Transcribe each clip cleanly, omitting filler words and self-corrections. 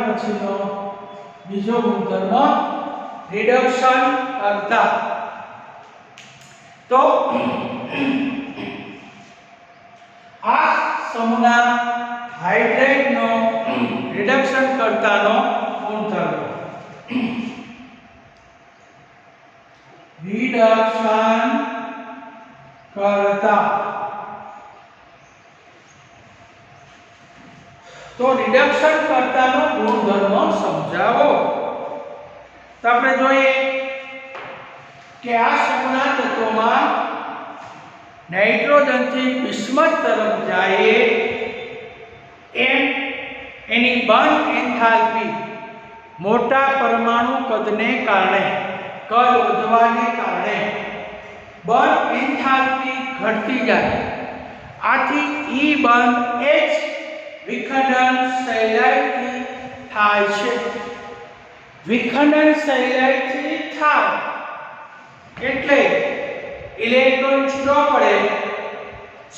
પછીનો બીજો ગુણધર્મ રિડક્શન કરતા. તો આ સમૂહના હાઇડ્રેટનો રિડક્શન કરતાનો ગુણધર્મ રિડક્શન કરતા. તો રિડક્શન કરતાનો ગુણધર્મ સમજાવો. તો આપણે જોઈએ કે આ સમૂહના તત્વોમાં નાઇટ્રોજનથી બિસ્મથ તરફ જાય એમ એની બંધ એન્થાલ્પી મોટા પરમાણુ કદને કારણે, કદ વધવાને કારણે બંધ એન્થાલ્પી ઘટતી જાય. આથી E બંધ H વિખંડન સહેલાઈથી થાય છે. વિખંડન સહેલાઈથી થાય એટલે ઇલેક્ટ્રોન છૂટો પડે,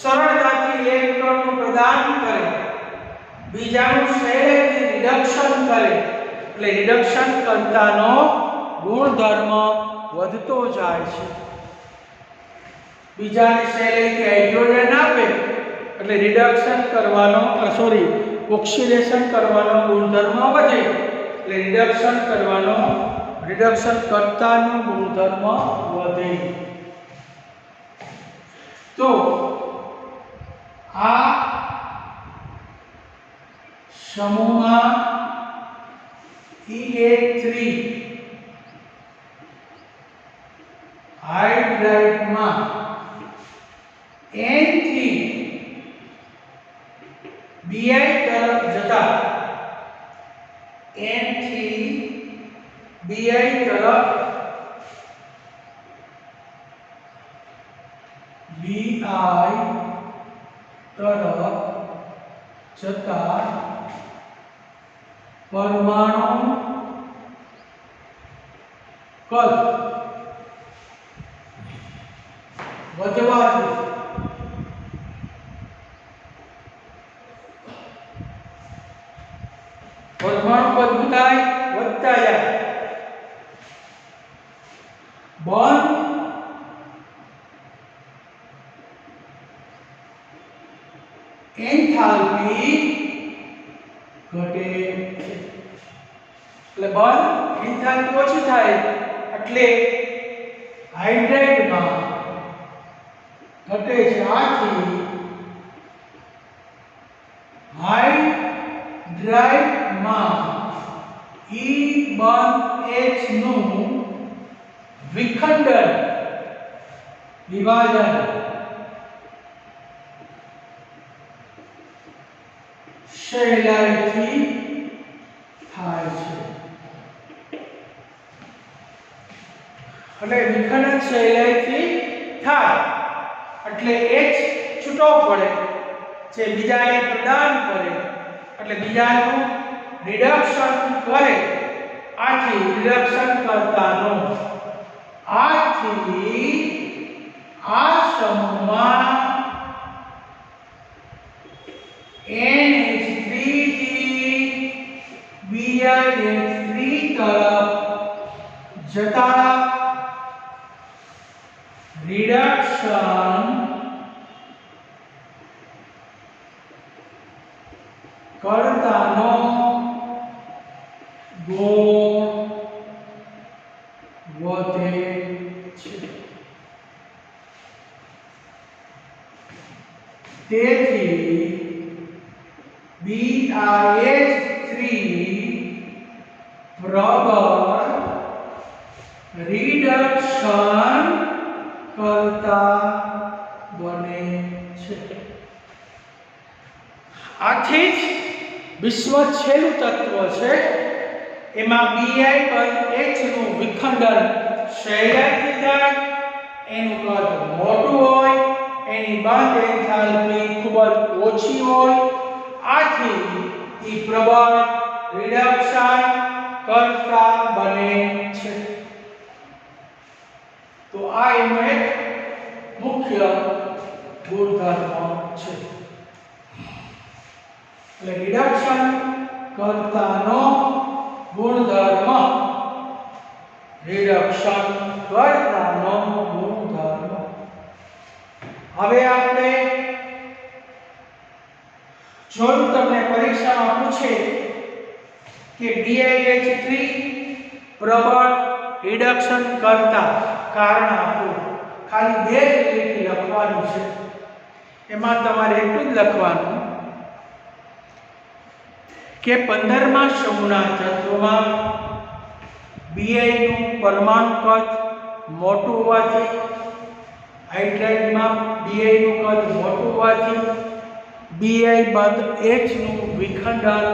સરળતાથી ઇલેક્ટ્રોનનું પ્રદાન કરે, બીજાનું સહેલાઈથી રિડક્શન કરે, એટલે રિડક્શન કરતાનો ગુણધર્મ વધતો જાય છે. બીજાને સહેલાઈથી હાઇડ્રોજન આપે એટલે રિડક્શન કરવાનો ઓક્સિડેશન કરવાનો ગુણધર્મ વધે, એટલે રિડક્શન કરતાનો ગુણધર્મ વધે. તો આ સમૂહમાં E3 હાઇડ્રાઇડમાં N થી Bi તરફ જતા, N થી Bi તરફ જતા પરમાણુ કદ વધવાથી પરમાણુ કદ વધતા જાય. બંધ એન્થાલ્પી ઘટે છે. એટલે બંધ એન્થાલ્પી ઓછી થાય એટલે હાઇડ્રેટમાં ઘટે છે. આથી હાઇડ્રાઇડમાં E બંધ H નું વિખંડન વિભાજન સહેલાઈથી થાય છે. એટલે વિખંડન સહેલાઈથી થાય એટલે H છૂટો પડે જે બીજાને પ્રદાન કરે, એટલે બીજાનું રિડક્શન કરે. આથી રિડક્શન કરતાનો આથી આ સમૂહમાં NH3 થી BiH3 તરફ જતા રિડક્શન કરતાનો ગુણ વધે છે. તેથી BiH3 બરાબર રિડક્શન કરતા બને છે. આથી જ વિશ્વ છેલ્લું તત્વ છે. એમાં Bi બંધ H નું વિખંડન સહેલાઈથી થાય, એનું કદ મોટું હોય, એની બંધ એન્થાલ્પી ખૂબ જ ઓછી હોય. આથી એ પ્રબળ રિડક્શન કરતા બને છે. તો આ એનો એક મુખ્ય ગુણધર્મ છે. એટલે રિડક્શન કરતાનો ગુણધર્મ રિડક્શન કરતાનો ગુણધર્મ. હવે આપણે જો તમને પરીક્ષામાં પૂછે કે BiH3 પ્રબળ રિડક્શન કરતા કારણ આપો, ખાલી બે જ લીટી લખવાનું છે. એમાં તમારે એટલું જ લખવાનું કે 15મા સમૂહના તત્વમાં Bi નું પરમાણુ કદ મોટું હોવાથી, હાઇડ્રાઇડમાં Bi નું કદ મોટું હોવાથી Bi બંધ H નું વિખંડન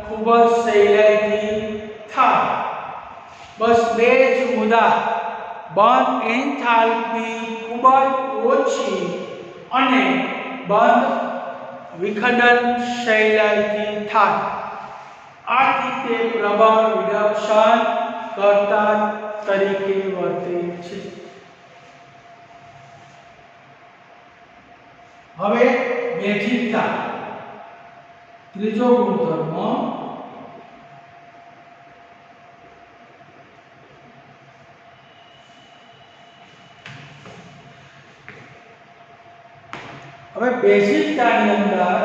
ખૂબ જ સહેલાઈથી થાય. બસ બે જ મુદ્દા, બંધ એન્થાલ્પી ખૂબ જ ઓછી અને બંધ વિખંડન સહેલાઈથી થાય. આથી તે પ્રબળ રિડક્શન કરતા તરીકે વર્તે છે. હવે બેઝિકતા, ત્રીજો ગુણધર્મ. હવે બેઝિકતાની અંદર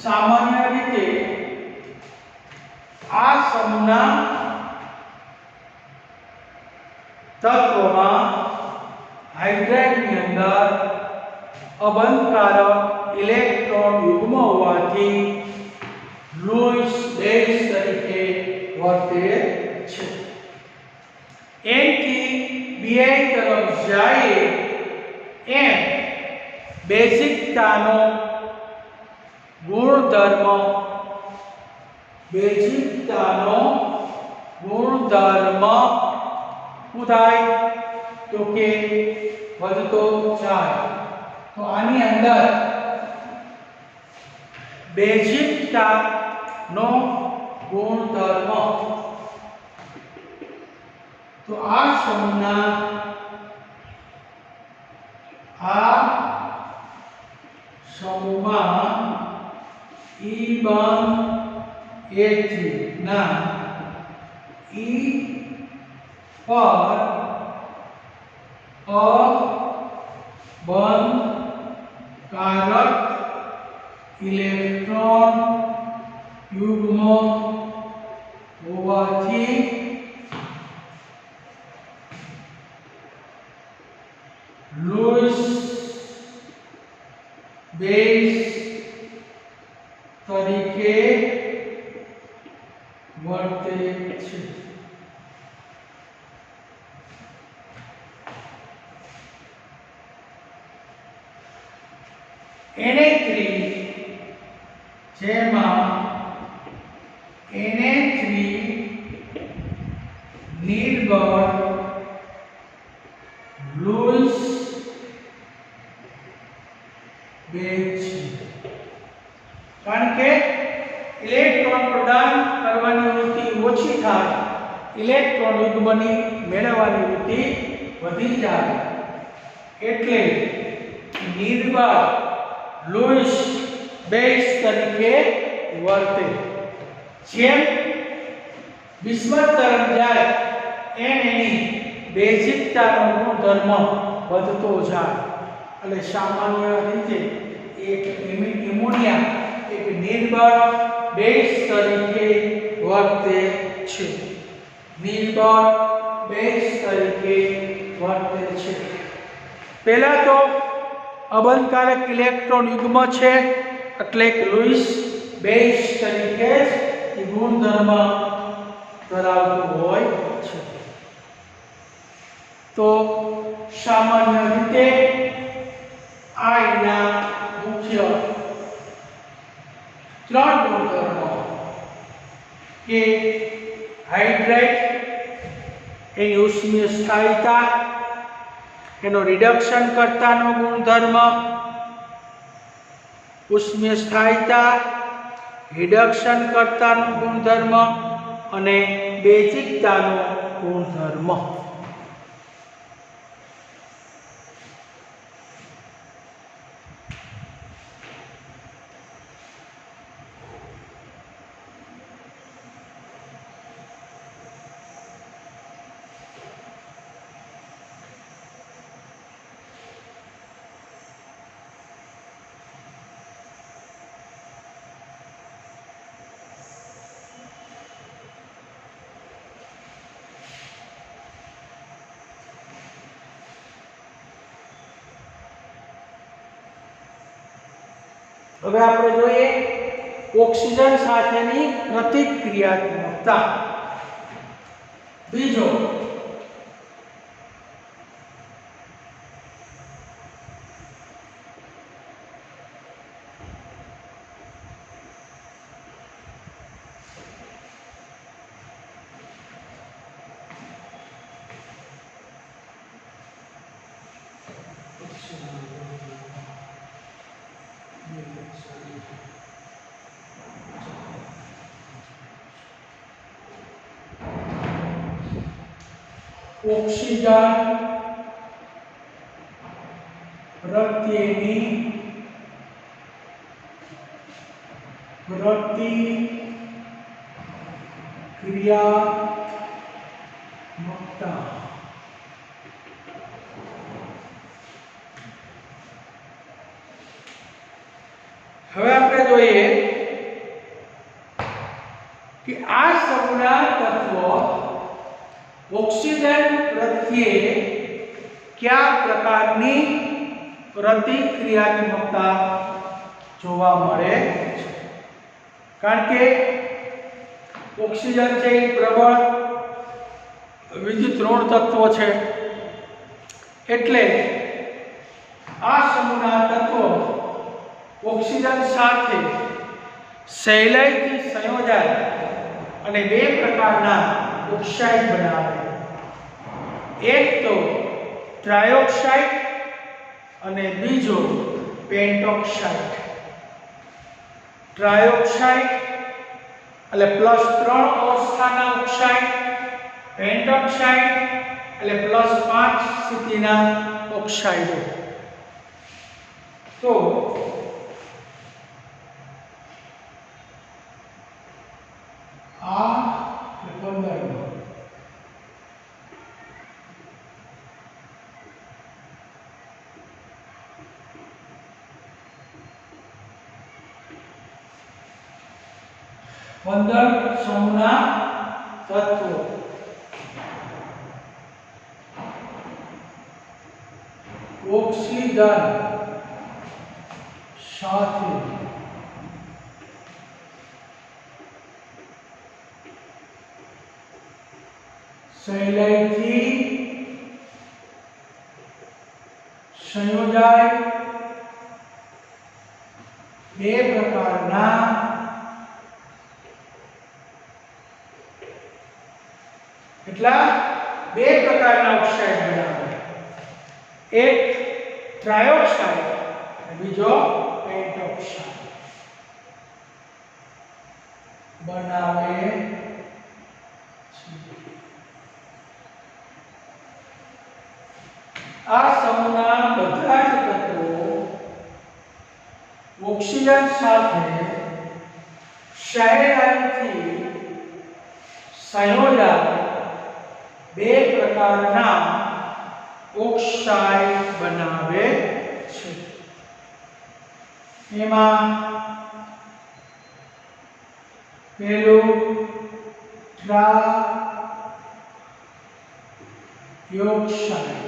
સામાન્ય રીતે આ સમૂહના તત્વોમાં હાઇડ્રાઇડની અંદર અબંધકારક ઇલેક્ટ્રોન યુગ્મ હોવાથી લૂઇસ બેઝ તરીકે વર્તે છે. એથી Bi તરફ જાય એમ બેઝિકતાનો ગુણધર્મ શું થાય તો કે વધતો જાય. તો આની અંદર બેઝિકતાનો ગુણધર્મ, તો આ સમૂહના સમૂહમાં E બંધ H ના E પર અબંધકારક ઇલેક્ટ્રોન યુગ્મ હોવાથી લૂઇસ બેઝ તરીકે વર્તે છે. Na3 જેમાં Na3 નિર્બળ લૂઇસ બેઝ છે. કારણ કે ઇલેક્ટ્રોન પ્રદાન કરવાની વૃત્તિ ઓછી થાય, ઇલેક્ટ્રોન યુગ્મની મેળવવાની વૃત્તિ વધી જાય, એટલે નિર્બળ લૂઇસ બેઝ તરીકે વર્તે. જેમ વિસ્મત તરફ જાય એમ એની બેઝિકતાનો ગુણધર્મ વધતો જાય. એટલે સામાન્ય રીતે એક એમોનિયા એક નિર્બળ બેઝ તરીકે વર્તે છે. નિર્બળ બેઝ તરીકે વર્તે છે. પહેલા તો અબંધકારક ઇલેક્ટ્રોન યુગ્મ છે એટલે લૂઇસ બેઝ તરીકે જ ગુણધર્મ ધરાવતું હોય છે. તો સામાન્ય રીતે આ એના મુખ્ય ત્રણ ગુણધર્મો કે હાઇડ્રાઇડ એની ઉષ્મીય સ્થાયીતા, એનો રિડક્શન કરતાનો ગુણધર્મ, ઉષ્મીય સ્થાયીતા, રિડક્શન કરતાનો ગુણધર્મ અને બેઝિકતાનો ગુણધર્મ. હવે આપણે જોઈએ ઓક્સિજન સાથેની પ્રતિક્રિયાત્મકતા. બીજો ઓક્સિજન પ્રત્યેની પ્રતિક્રિયાત્મકતા. હવે આપણે જોઈએ કે આ સમૂહના તત્વો ઓક્સિજન પ્રત્યે કયા પ્રકારની પ્રતિક્રિયાત્મકતા જોવા મળે છે. કારણ કે ઓક્સિજન છે એ પ્રબળ વિદ્યુત ઋણ તત્વો છે, એટલે આ સમૂહના તત્વો ઓક્સિજન સાથે સહેલાઈથી સંયોજાય અને બે પ્રકારના ઓક્સાઇડ બનાવે. એક તો ટ્રાયોક્સાઇડ અને બીજો પેન્ટોક્સાઇડ. ટ્રાયોક્સાઇડ એટલે +3 અવસ્થાના ઓક્સાઇડ, પેન્ટોક્સાઇડ એટલે +5 સ્થિતિના ઓક્સાઇડો. તો આ 15 સમૂહના તત્વો ઓક્સિજન સાથે સહેલાઈથી સંયોજાય બે પ્રકારના ઓક્સાઇડ બનાવે. એક ટ્રાયોક્સાઇડ અને બીજો પેન્ટોક્સાઇડ બનાવે છે. આ સમૂહના બધા જ તત્વો ઓક્સિજન સાથે સહેલાઈથી સંયોજાય બે પ્રકારના ઓક્સાઇડ બનાવે છે. એમાં પહેલું ટ્રાયોક્સાઇડ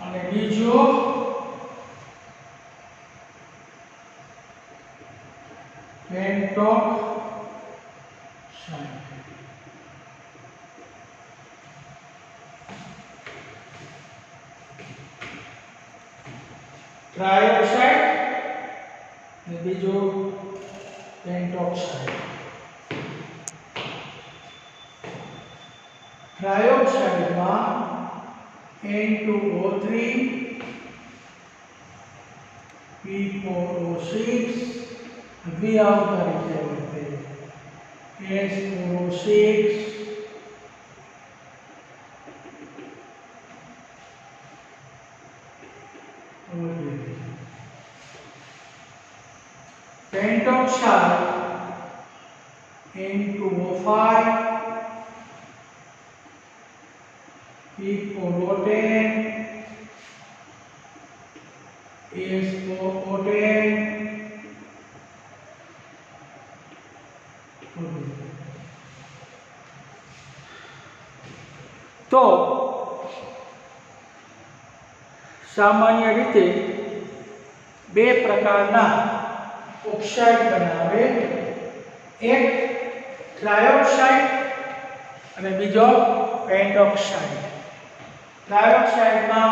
અને બીજો પેન્ટોક્સાઇડ. ટ્રાયોક્સાઇડ અને બીજો પેન્ટોક્સાઇડ. ट्रायोक्साइड N2O3 P4O6 द्विआवर्त तरीके होते हैं S4O6 pentoxide N2O5 P4O10 S4O10 तो सामान्य रीते बे प्रकारना ऑक्साइड बनावे, एक ट्रायोक्साइड અને બીજો પેન્ટોક્સાઇડ। ટ્રાયોક્સાઇડમાં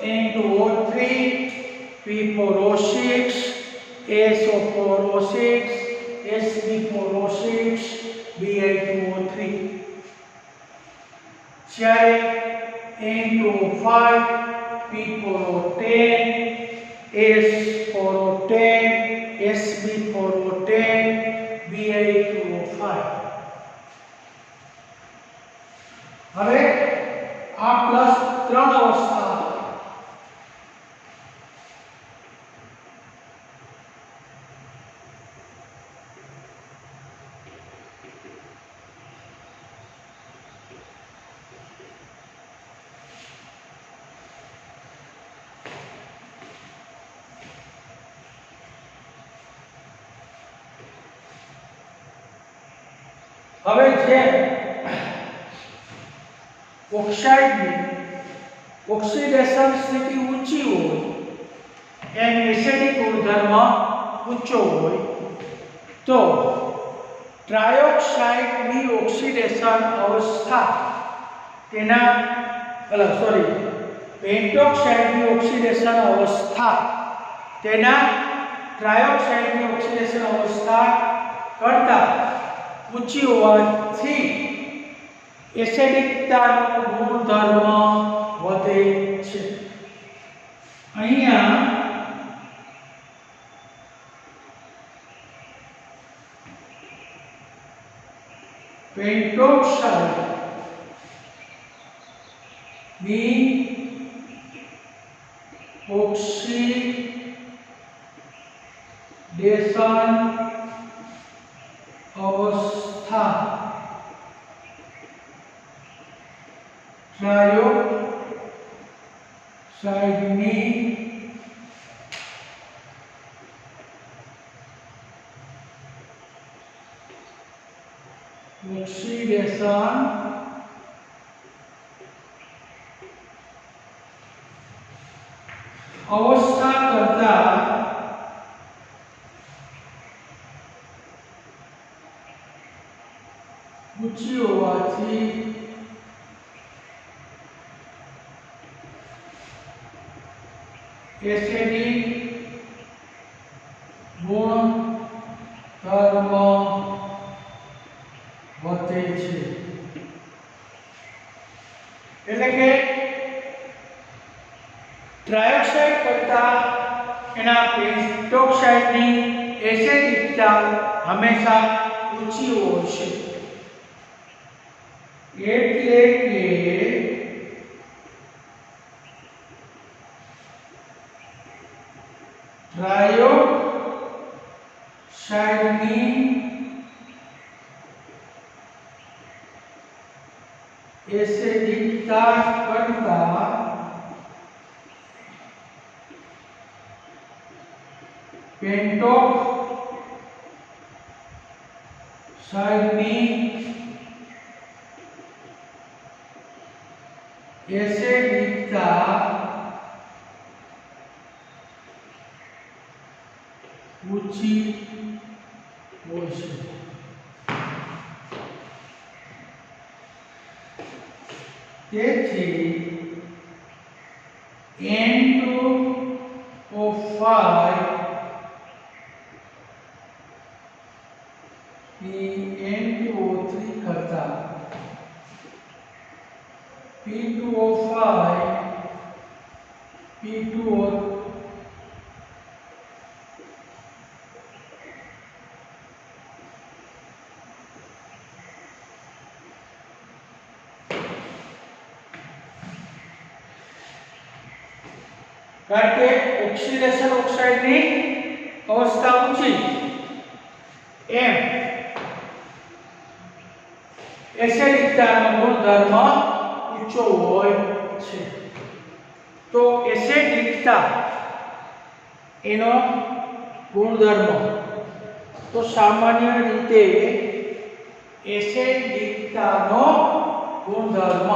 N2O3, P4O6, SO4O6, Sp4O6, Bi2O3, જ્યારે N2O5, P4O10, S4O10, Sp4O10, Bi2O5। હવે આ પ્લસ 3 અવસ્થા હવે જે ऑक्साइड में ऑक्सीडेशन स्थिति ऊंची हो एम एसिडिक गुणधर्म ऊंचो हो तो ट्रायोक्साइड की ऑक्सीडेशन अवस्था तेना पेंटोक्साइड की ऑक्सीडेशन अवस्था तेना ट्रायोक्साइड की ऑक्सीडेशन अवस्था करता ऊंची होवाथी एसिडिकतानो गुणधर्म વધે છે। અહીંયા પેન્ટોક્સાઇડ ની ઓક્સીડેશન अवस्था ट्रायोक्साइड ની ऑक्सीडेशन अवस्था करता ऊंची होवाथी एसिडिक गुणधर्म વધે છે। એટલે કે ટ્રાયોક્સાઇડ કરતા એના પેન્ટોક્સાઇડની એસિડિકતા હંમેશા ઊંચી હોય છે। એટલે કે ટ્રાયોક્સાઇડની एसिडिकता करता पेंटोक्साइडनी एसिडिकता ऊंची હોય છે। તેથી N2O5 ની N2O3 કરતા P2O5 P2O कारण के ऑक्सीडेशन ऑक्साइड की अवस्था ऊंची एम एसिडिकता गुणधर्म ऊंचो होय छे। तो एसिडिकता एनो गुणधर्म तो सामान्य रीते एसिडिकतानो गुणधर्म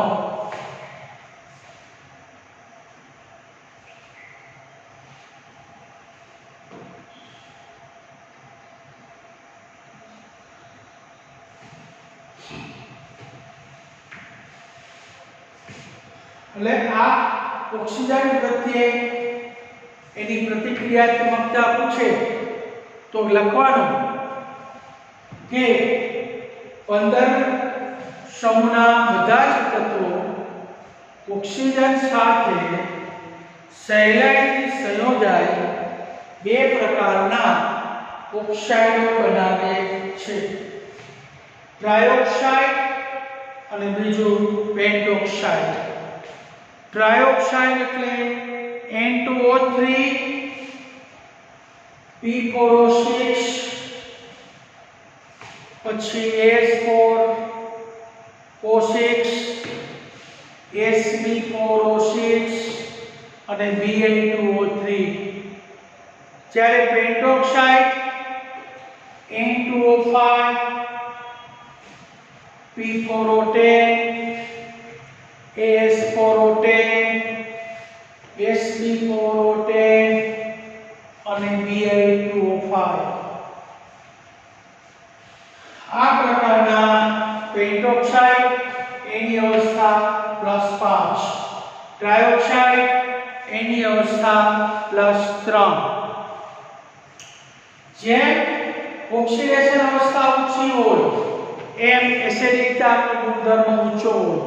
એટલે આ ઓક્સિજન પ્રત્યે એની પ્રતિક્રિયાત્મકતા પૂછે તો લખવાનું કે 15 સમૂહના બધા જ તત્વો ઓક્સિજન સાથે સહેલાઈથી સંયોજાય બે પ્રકારના ઓક્સાઇડો બનાવે છે, ટ્રાયોક્સાઇડ અને બીજું પેન્ટોક્સાઇડ. ટ્રાયોક્સાઇડ એટલે N2O3 P4O6 પછી S4O6 Sb4O6 અને Bl2O3. જ્યારે પેન્ટોક્સાઇડ N2O5 P4O10 AS4O10 Sb4O10 અને Bl2O5. આ પ્રકારના પેન્ટોક્સાઇડ એની અવસ્થા +5, ટ્રાયોક્સાઇડ એની અવસ્થા +3. જેમ ઓક્સિડેશન અવસ્થા ઊંચી હોય એમ એસિડિકતાનો ગુણધર્મ ઊંચો હોય.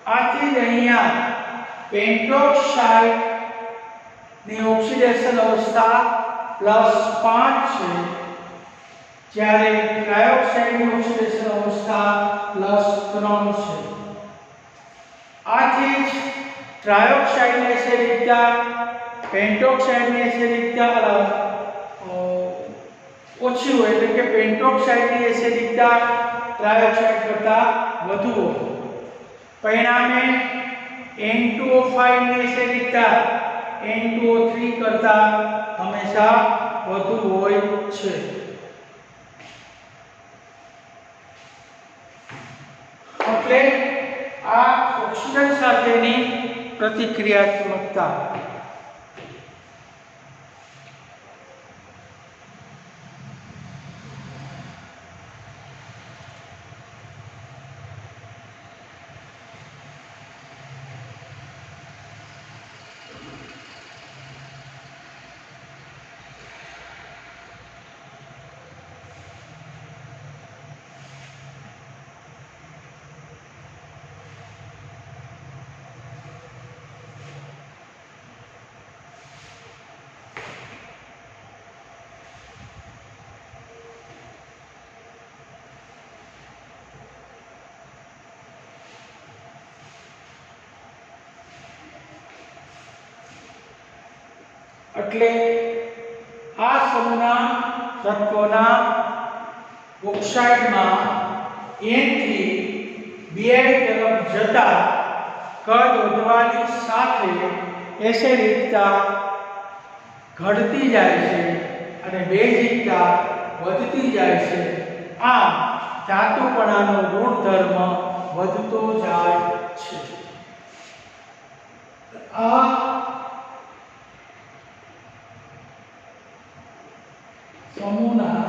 આથી જ અહીંયા પેન્ટોક્સાઇડ ની ઓક્સિડેશન અવસ્થા +5 છે, જ્યારે ટ્રાયોક્સાઇડ ની ઓક્સિડેશન અવસ્થા +3 છે. આથી જ ટ્રાયોક્સાઇડ ની એસિડિકતા પેન્ટોક્સાઇડ ની એસિડિકતા ઓછી હોય, એટલે કે પેન્ટોક્સાઇડ ની એસિડિકતા ટ્રાયોક્સાઇડ કરતા વધુ હોય. પરિણામે N2O5 ની એસિડિકતા N2O3 કરતા હંમેશા વધુ હોય છે. એટલે આ ઓક્સિજન સાથેની પ્રતિક્રિયાત્મકતા. એટલે આ સમૂહના તત્વોના ઓક્સાઇડમાં N થી Bi તરફ જતા કદ વધવાની સાથે એસિડિકતા ઘટતી જાય છે અને બેઝિકતા વધતી જાય છે. આમ ધાતુપણાનો ગુણધર્મ વધતો જાય છે. આ સમૂહના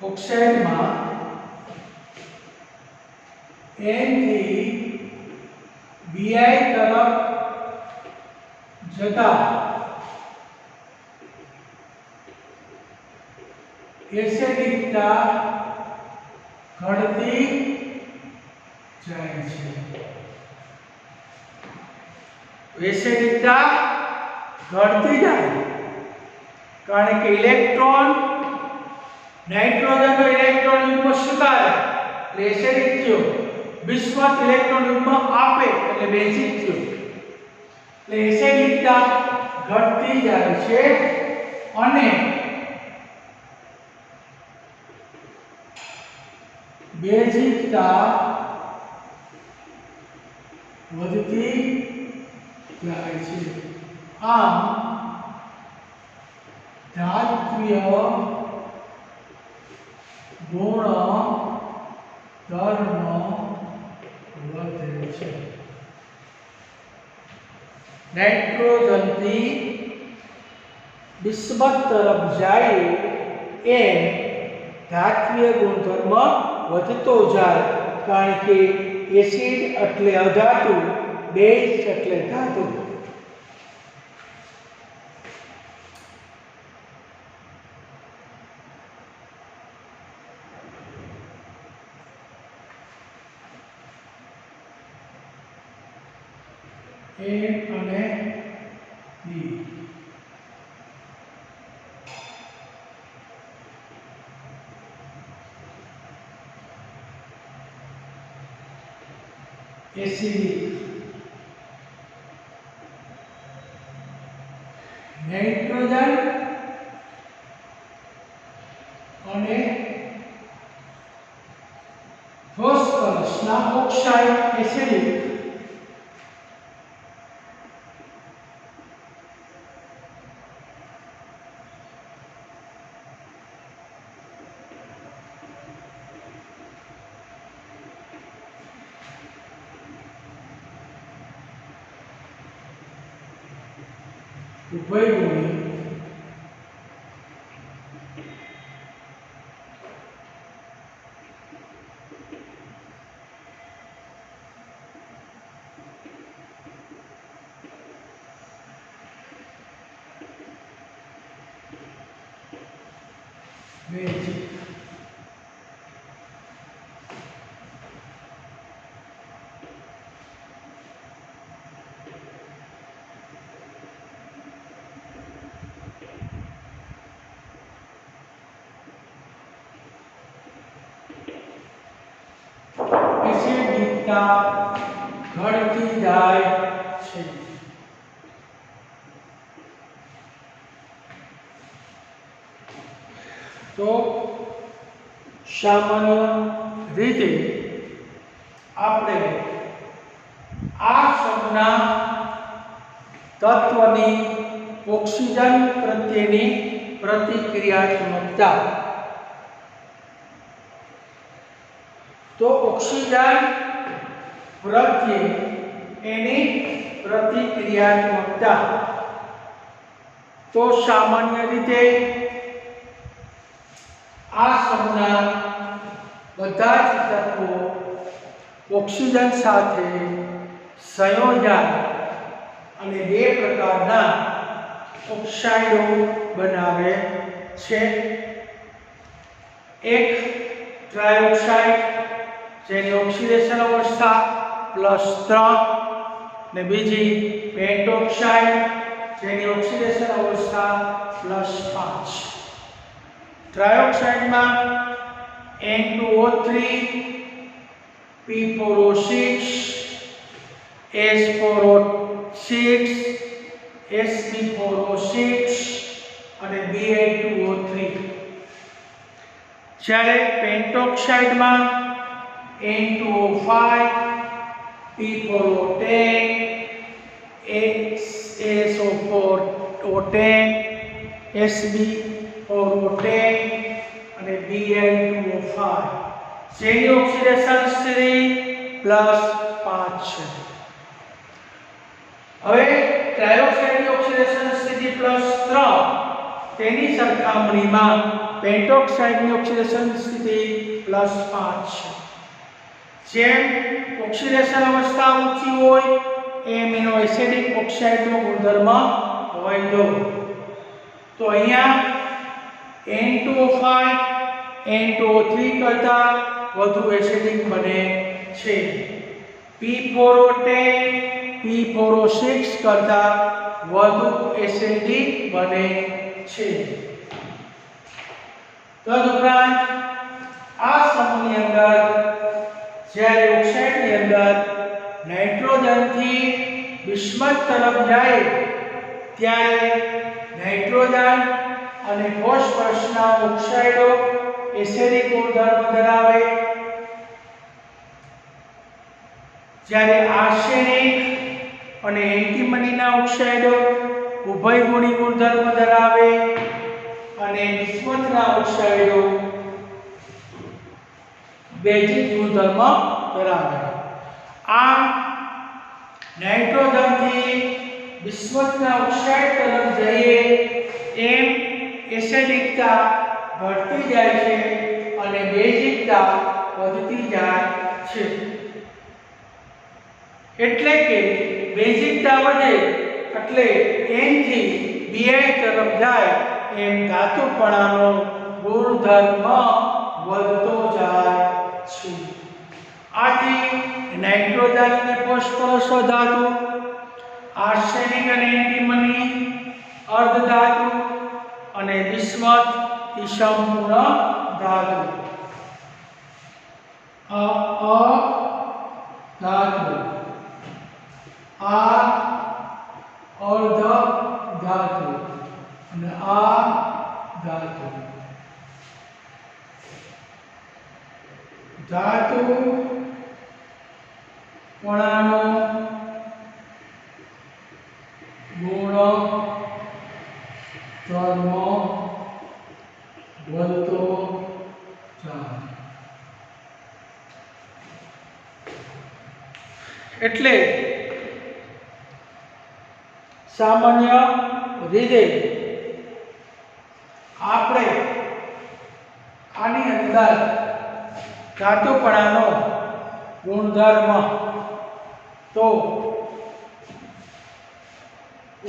ઓક્સાઇડમાં N થી Bi તરફ જતા એસિડિકતા ઘટતી જાય છે. એસિડિકતા ઘટતી જાય કારણ કે ઇલેક્ટ્રોન નાઇટ્રોજનનો ઇલેક્ટ્રોન યુગ્મ સ્વીકારે એટલે એસિડિક થયો, બિસ્મથ ઇલેક્ટ્રોન યુગ્મ આપે એટલે બેઝિક થયો. એટલે એસિડિકતા ઘટતી જાય છે અને બેઝિકતા વધતી જાય છે. આમ ધાત્વીય ગુણ ધર્મ વધે છે. નાઇટ્રોજનથી બિસ્મથ તરફ જાય એમ ધાત્વીય ગુણધર્મ વધતો જાય, કારણ કે એસિડ એટલે અધાતુ, બેઝ એટલે ધાતુ. A અને B. એસિડિક નાઇટ્રોજન અને ફોસ્ફરસના ઓક્સાઇડ એસિડિક ઉભયગુણી બેઝિક એસિડિકતા ઘટતી જાય છે. તો સામાન્ય રીતે આપણે આ શબ્દના તત્વની ઓક્સિજન પ્રત્યેની પ્રતિક્રિયાત્મકતા, તો ઓક્સિજન પ્રત્યે એની પ્રતિક્રિયાત્મકતા, તો સામાન્ય રીતે આ શબ્દના બધા જ તત્વો ઓક્સિજન સાથે સંયોજન અને બે પ્રકારના ઓક્સાઇડો બનાવે છે. એક ટ્રાયોક્સાઇડ જેની ઓક્સિડેશન અવસ્થા +3 ને બીજી પેન્ટોક્સાઇડ જેની ઓક્સિડેશન અવસ્થા +5. ટ્રાયોક્સાઇડમાં N2O3, P4O6, S4O6, Sp4O6 અને Ba2O3. જ્યારે પેન્ટોક્સાઇડમાં N2O5, P4O10, SO4O10, Sb4O10 અને Bl2O5 જેની ઓક્સિડેશન સ્થિતિ +5 છે. હવે ટ્રાયોક્સાઇડની ઓક્સિડેશન સ્થિતિ +3, તેની સરખામણીમાં પેન્ટોક્સાઇડની ઓક્સિડેશન સ્થિતિ +5 છે. જેમ ઓક્સિડેશન અવસ્થા ઊંચી હોય એમ એનો એસિડિક ઓક્સાઇડનો ગુણધર્મ વધ્યો. તો અહીંયા N2O5 N2O3 કરતાં વધુ એસિડિક બને છે. P4O10 P4O6 કરતાં વધુ એસિડિક બને છે. તદુપરાંત આ સમૂહની અંદર જ્યારે ઓક્સાઇડની અંદર નાઇટ્રોજનથી બિસ્મથ તરફ જાય ત્યારે નાઇટ્રોજન અને ફોસ્ફરસના ઓક્સાઇડો એસિડિક ગુણધર્મ ધરાવે, જ્યારે આર્સેનિક અને એન્ટીમનીના ઓક્સાઇડો ઉભયગુણી ગુણધર્મ ધરાવે અને બિસ્મથના ઓક્સાઇડો બેઝિક ગુણધર્મ ધરાવે. આમ નાઇટ્રોજનથી બિસ્મથના ઓક્સાઇડ તરફ જઈએ એમ એસિડિકતા ઘટતી જાય છે અને બેઝિકતા વધતી જાય છે. એટલે કે બેઝિકતા વધે એટલે N થી Bi તરફ જાય એમ ધાતુપણાનો ગુણધર્મ વધતો જાય છે. આથી નાઇટ્રોજન અને ફોસ્ફરસ ધાતુ, આર્સેનિક અને એન્ટીમની અર્ધધાતુ અને બિસ્મથ એ સંપૂર્ણ ધાતુ. ધાતુ આ અર્ધ ધાતુ અને આ ધાતુ. ધાતુ પણાનો ગુણધર્મ વધતો જાય. એટલે સામાન્ય રીતે આપણે આની અંદર ધાતુપણાનો ગુણધર્મ તો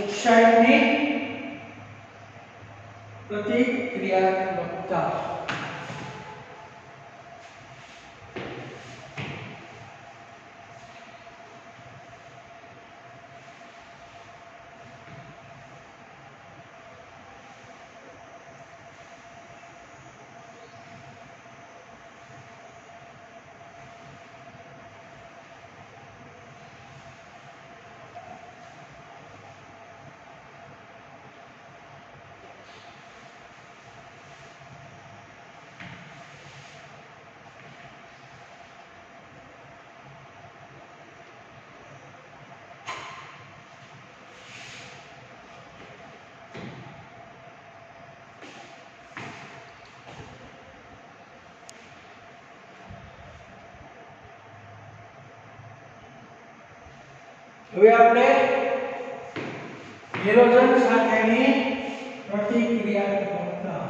ઓક્સાઇડની પ્રતિક્રિયાત્મકતા હવે આપણે હેલોજન સાથેની પ્રતિક્રિયાત્મકતા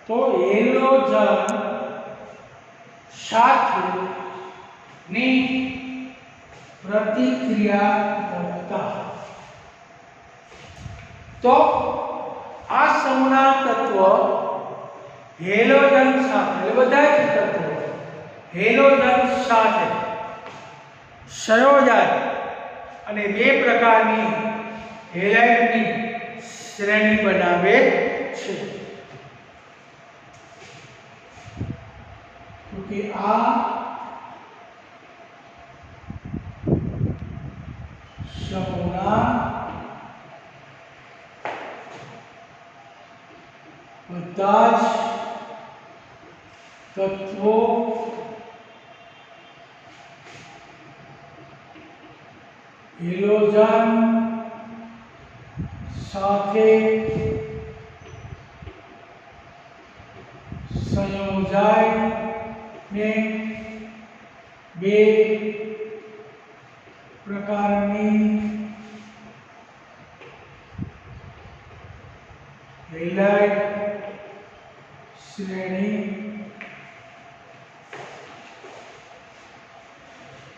તો હેલોજન સાથેની પ્રતિક્રિયાત્મકતા તો આ સમૂહના તત્વ હેલોજન સાથે બધા જ તત્વો હેલોજન સાથે સંયોજાય અને બે પ્રકારની હેલાઇડની શ્રેણી બનાવે છે. કે આ સમૂહના બધા જ તત્વો હેલોજન સાથે સંયોજાય ને બે પ્રકારની હેલાઇડ શ્રેણી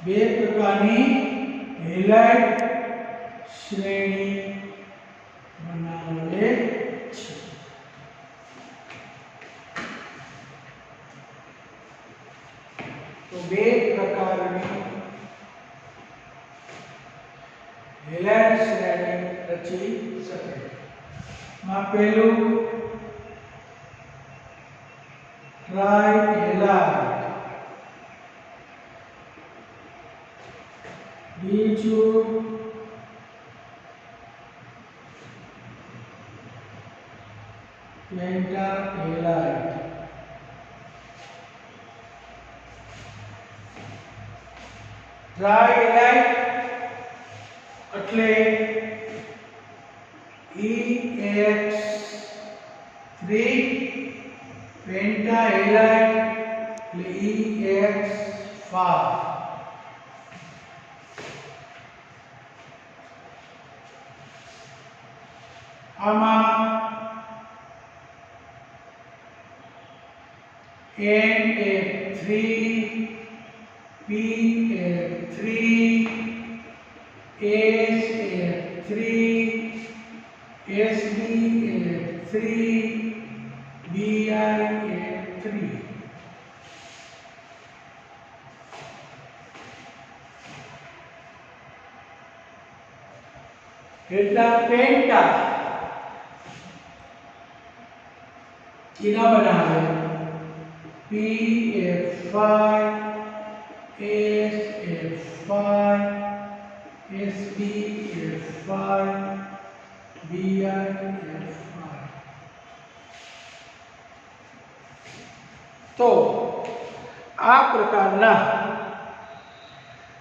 બે પ્રકારની હેલાઇડ શ્રેણી બનાવે છે. તો બે પ્રકારની હેલાઇડ શ્રેણી રચી શકે. માં પહેલું ટ્રાય હેલાઇડ બીજું પેન્ટાહેલાઇડ ટ્રાઇહેલાઇડ એટલે EX3 પેન્ટાહેલાઇડ એટલે EX5 આમાં NF3 PF3 SF3 SBF3 BIF3 એટલા પેન્ટા किना बनावे PF5 SF5 SBF5 BIF5 तो आ प्रकारना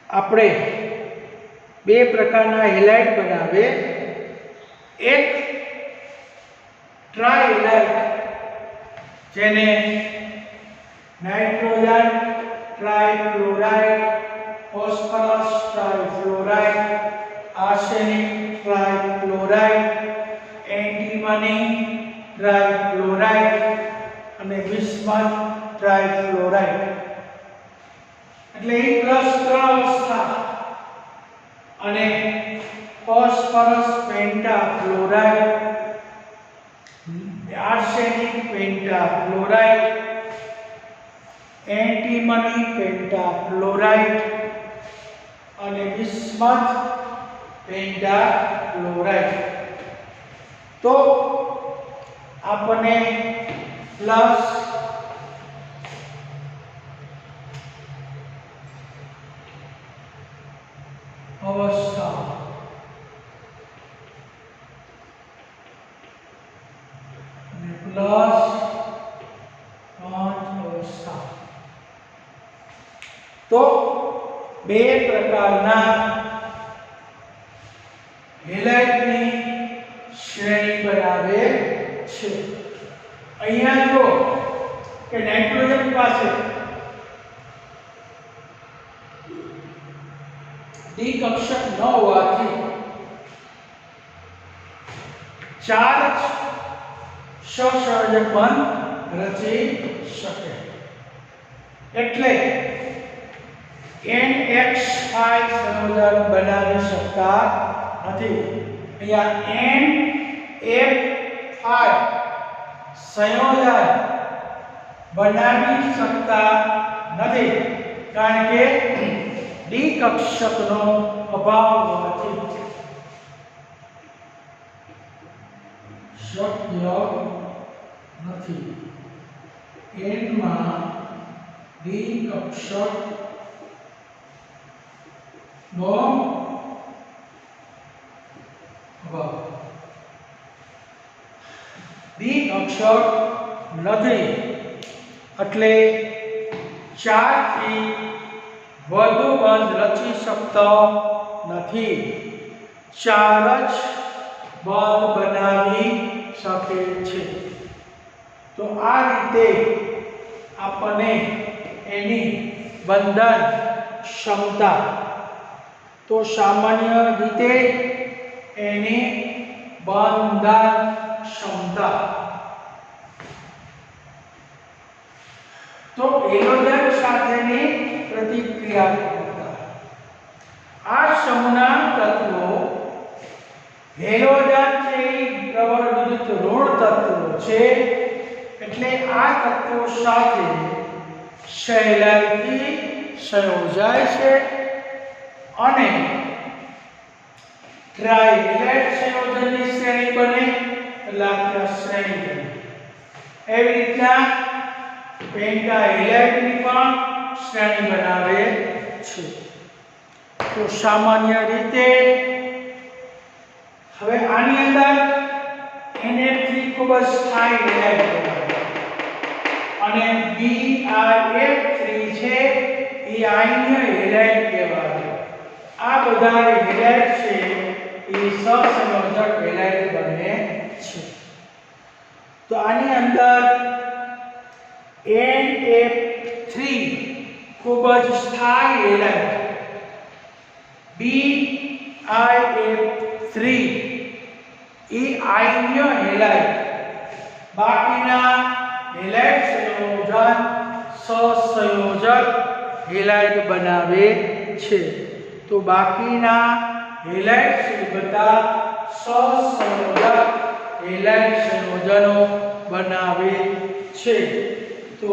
આપણે બે પ્રકારના હેલાઇડ બનાવે એક ટ્રાઇહેલાઇડ જેને નાઇટ્રોજન ટ્રાઇક્લોરાઇડ ફોસ્ફરસ ટ્રાઇફ્લોરાઇડ આર્સેનિક ટ્રાઇક્લોરાઇડ એન્ટીમની ટ્રાઇક્લોરાઇડ અને બિસ્મથ ટ્રાઇફ્લોરાઇડ એટલે એ પ્લસ 3 અવસ્થા અને ફોસ્ફરસ પેન્ટાફ્લોરાઇડ आर्सेनिक पेंटाफ्लोराइड एंटीमनी पेंटाफ्लोराइड અને બિસ્મથ પેન્ટાફ્લોરાઇડ તો આપણે પ્લસ અવસ્થા प्लस 5 अवस्था तो बे प्रकारना हेलाइडनी श्रेणी बनावे छे। अहींया जो के नाइट्रोजन पासे डी कक्षक न होवाथी चार्ज સહસંયોજક બંધ રચી શકે એટલે NX5 સંયોજન બનાવી શકતા નથી। અહીંયા NF5 સંયોજન બનાવી શકતા નથી કારણ કે ડી કક્ષકનો અભાવ હોવાથી શક્ય નથી। n માં ડી કક્ષક નો અભાવ ડી કક્ષક નથી એટલે 4 થી વધુ બંધ રચી શકતો નથી। 4 જ બંધ બનાવી શકે છે। तो आ रीते आपने एनी बंधन क्षमता तो सामान्य रीते एनी बंधन क्षमता तो हेलोजन साथेनी प्रतिक्रियात्मकता आ समूहना तत्वो हेलोजन छे प्रबल विद्युत ऋण तत्वो छे એટલે આ તત્વો સાથે સહેલાઈથી સંયોજાય છે અને ટ્રાઇહેલાઇડ સંયોજનની શ્રેણી બને એટલે આપણે શ્રેણી બને। એવી રીતના પેન્ટાહેલાઇડની પણ શ્રેણી બનાવે છે। તો સામાન્ય રીતે હવે આની અંદર NF3 ખૂબ જ સ્થાયી હેલાઇડ કહેવાય અને BiF3 છે એ આયનીય હેલાઇડ કહેવાય. આ બધા હેલાઇડ છે એ સહસંયોજક હેલાઇડ બને છે. તો આની અંદર NF3 ખૂબ જ સ્થાયી હેલાઇડ, BiF3 એ આયનીય હેલાઇડ, બાકીના હેલાઇડ સંયોજન સહસંયોજક હેલાઇડ બનાવે છે. તો બાકીના હેલાઇડ છે બધા સહસંયોજક હેલાઇડ સંયોજનો બનાવે છે. તો